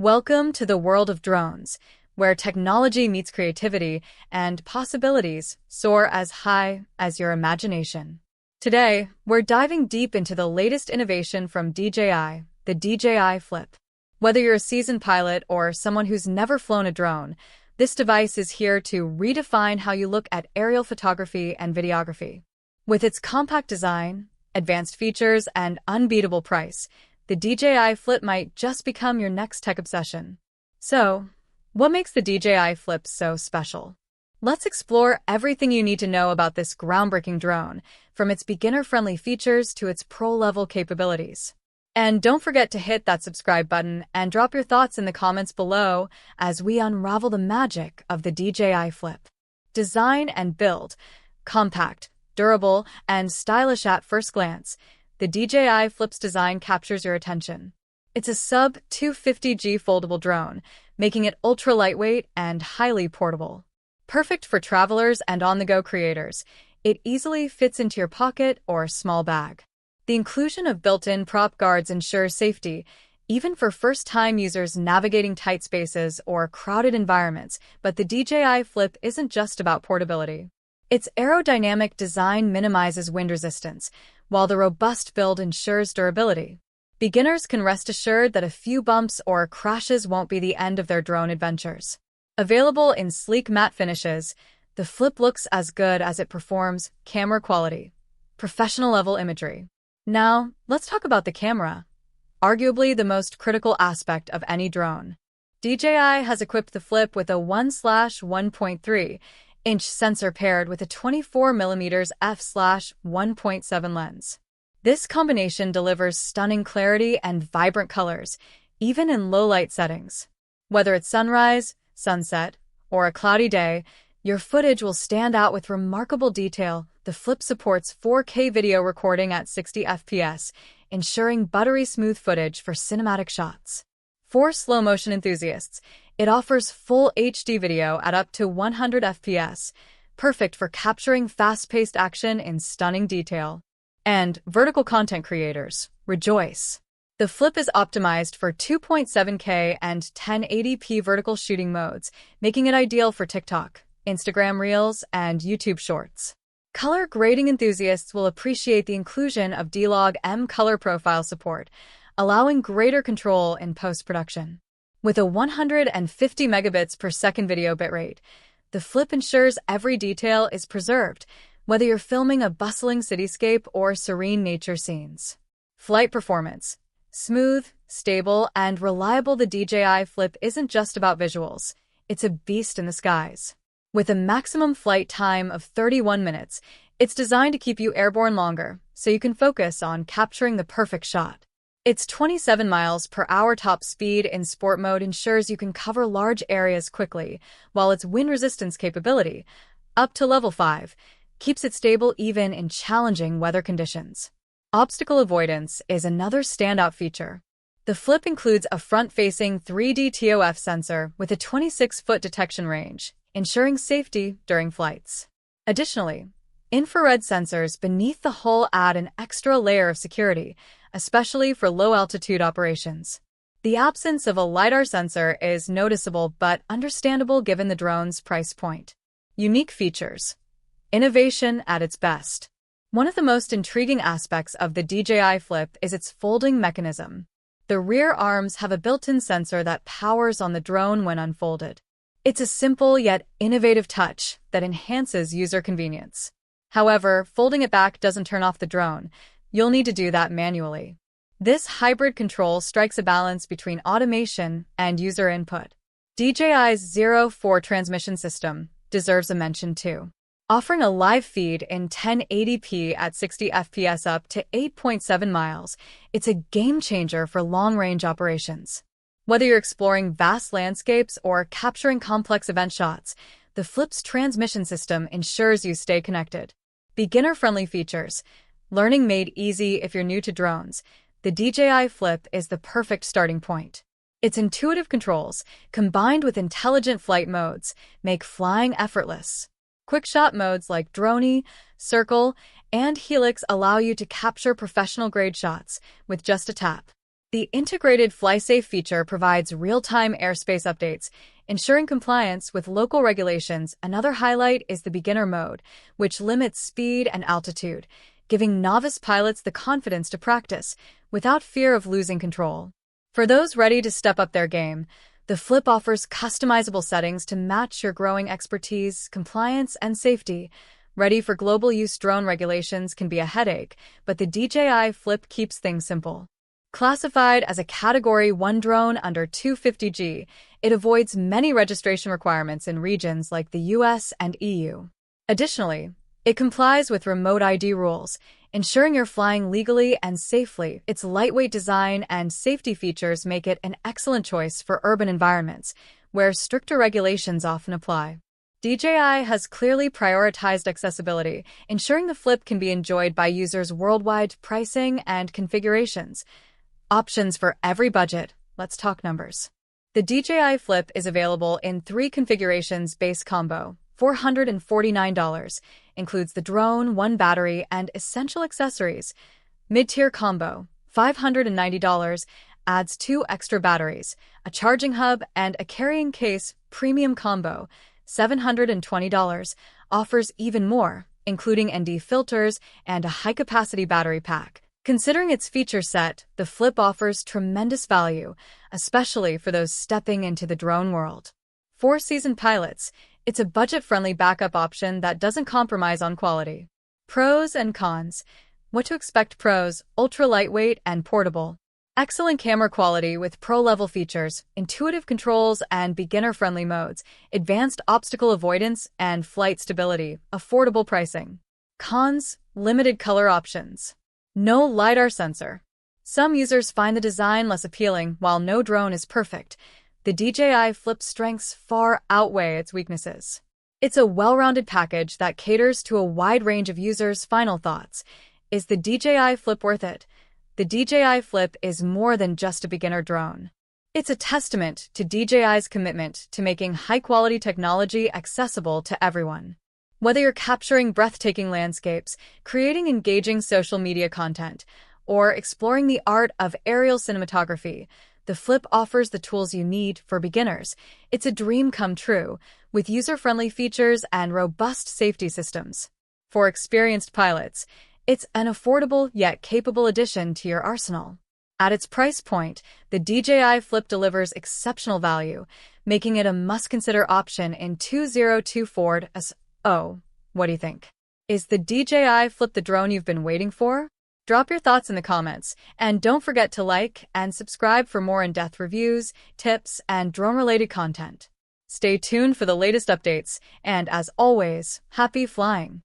Welcome to the world of drones, where technology meets creativity and possibilities soar as high as your imagination. Today, we're diving deep into the latest innovation from DJI, the DJI FLIP. Whether you're a seasoned pilot or someone who's never flown a drone, this device is here to redefine how you look at aerial photography and videography. With its compact design, advanced features, and unbeatable price, the DJI FLIP might just become your next tech obsession. So, what makes the DJI FLIP so special? Let's explore everything you need to know about this groundbreaking drone, from its beginner-friendly features to its pro-level capabilities. And don't forget to hit that subscribe button and drop your thoughts in the comments below as we unravel the magic of the DJI FLIP. Design and build. Compact, durable, and stylish at first glance, the DJI FLIP's design captures your attention. It's a sub-250G foldable drone, making it ultra-lightweight and highly portable. Perfect for travelers and on-the-go creators, it easily fits into your pocket or small bag. The inclusion of built-in prop guards ensures safety, even for first-time users navigating tight spaces or crowded environments, but the DJI FLIP isn't just about portability. Its aerodynamic design minimizes wind resistance, while the robust build ensures durability. Beginners can rest assured that a few bumps or crashes won't be the end of their drone adventures. Available in sleek matte finishes, the FLIP looks as good as it performs. Camera quality. Professional-level imagery. Now, let's talk about the camera, arguably the most critical aspect of any drone. DJI has equipped the FLIP with a 1/1.3-inch sensor paired with a 24mm f/1.7 lens. This combination delivers stunning clarity and vibrant colors, even in low-light settings. Whether it's sunrise, sunset, or a cloudy day, your footage will stand out with remarkable detail. The FLIP supports 4K video recording at 60 FPS, ensuring buttery-smooth footage for cinematic shots. For slow-motion enthusiasts, it offers full HD video at up to 100 FPS, perfect for capturing fast-paced action in stunning detail. And vertical content creators, rejoice! The FLIP is optimized for 2.7K and 1080p vertical shooting modes, making it ideal for TikTok, Instagram Reels, and YouTube Shorts. Color grading enthusiasts will appreciate the inclusion of D-Log M color profile support, allowing greater control in post-production. With a 150 megabits per second video bitrate, the FLIP ensures every detail is preserved, whether you're filming a bustling cityscape or serene nature scenes. Flight performance. Smooth, stable, and reliable, the DJI FLIP isn't just about visuals, it's a beast in the skies. With a maximum flight time of 31 minutes, it's designed to keep you airborne longer, so you can focus on capturing the perfect shot. Its 27 miles per hour top speed in sport mode ensures you can cover large areas quickly, while its wind resistance capability, up to level 5, keeps it stable even in challenging weather conditions. Obstacle avoidance is another standout feature. The FLIP includes a front-facing 3D TOF sensor with a 26-foot detection range, ensuring safety during flights. Additionally, infrared sensors beneath the hull add an extra layer of security, especially for low-altitude operations. The absence of a LiDAR sensor is noticeable but understandable given the drone's price point. Unique features. Innovation at its best. One of the most intriguing aspects of the DJI FLIP is its folding mechanism. The rear arms have a built-in sensor that powers on the drone when unfolded. It's a simple yet innovative touch that enhances user convenience. However, folding it back doesn't turn off the drone. You'll need to do that manually. This hybrid control strikes a balance between automation and user input. DJI's 0-4 transmission system deserves a mention too. Offering a live feed in 1080p at 60 FPS up to 8.7 miles, it's a game-changer for long-range operations. Whether you're exploring vast landscapes or capturing complex event shots, the FLIP's transmission system ensures you stay connected. Beginner-friendly features. Learning made easy if you're new to drones, the DJI FLIP is the perfect starting point. Its intuitive controls, combined with intelligent flight modes, make flying effortless. Quick-shot modes like Drone, Circle, and Helix allow you to capture professional-grade shots with just a tap. The integrated FlySafe feature provides real-time airspace updates, ensuring compliance with local regulations. Another highlight is the beginner mode, which limits speed and altitude, giving novice pilots the confidence to practice without fear of losing control. For those ready to step up their game, the Flip offers customizable settings to match your growing expertise, compliance, and safety. Ready for global use. Drone regulations can be a headache, but the DJI FLIP keeps things simple. Classified as a Category 1 drone under 250G, it avoids many registration requirements in regions like the US and EU. Additionally, it complies with remote ID rules, ensuring you're flying legally and safely. Its lightweight design and safety features make it an excellent choice for urban environments, where stricter regulations often apply. DJI has clearly prioritized accessibility, ensuring the Flip can be enjoyed by users worldwide. Pricing and configurations. Options for every budget. Let's talk numbers. The DJI FLIP is available in 3 configurations. Base combo, $449, includes the drone, 1 battery, and essential accessories. Mid-tier combo, $590, adds 2 extra batteries, a charging hub, and a carrying case. Premium combo, $720, offers even more, including ND filters and a high-capacity battery pack. Considering its feature set, the Flip offers tremendous value, especially for those stepping into the drone world. For seasoned pilots, it's a budget-friendly backup option that doesn't compromise on quality. Pros and cons. What to expect. Pros: ultra lightweight and portable. Excellent camera quality with pro-level features, intuitive controls and beginner-friendly modes, advanced obstacle avoidance and flight stability, affordable pricing. Cons: limited color options. No LiDAR sensor. Some users find the design less appealing, while no drone is perfect. The DJI FLIP's strengths far outweigh its weaknesses. It's a well-rounded package that caters to a wide range of users. Final thoughts. Is the DJI FLIP worth it? The DJI FLIP is more than just a beginner drone. It's a testament to DJI's commitment to making high-quality technology accessible to everyone. Whether you're capturing breathtaking landscapes, creating engaging social media content, or exploring the art of aerial cinematography, the Flip offers the tools you need. For beginners, it's a dream come true, with user-friendly features and robust safety systems. For experienced pilots, it's an affordable yet capable addition to your arsenal. At its price point, the DJI FLIP delivers exceptional value, making it a must-consider option in 2024. Oh, what do you think? Is the DJI FLIP the drone you've been waiting for? Drop your thoughts in the comments, and don't forget to like and subscribe for more in-depth reviews, tips, and drone-related content. Stay tuned for the latest updates, and as always, happy flying!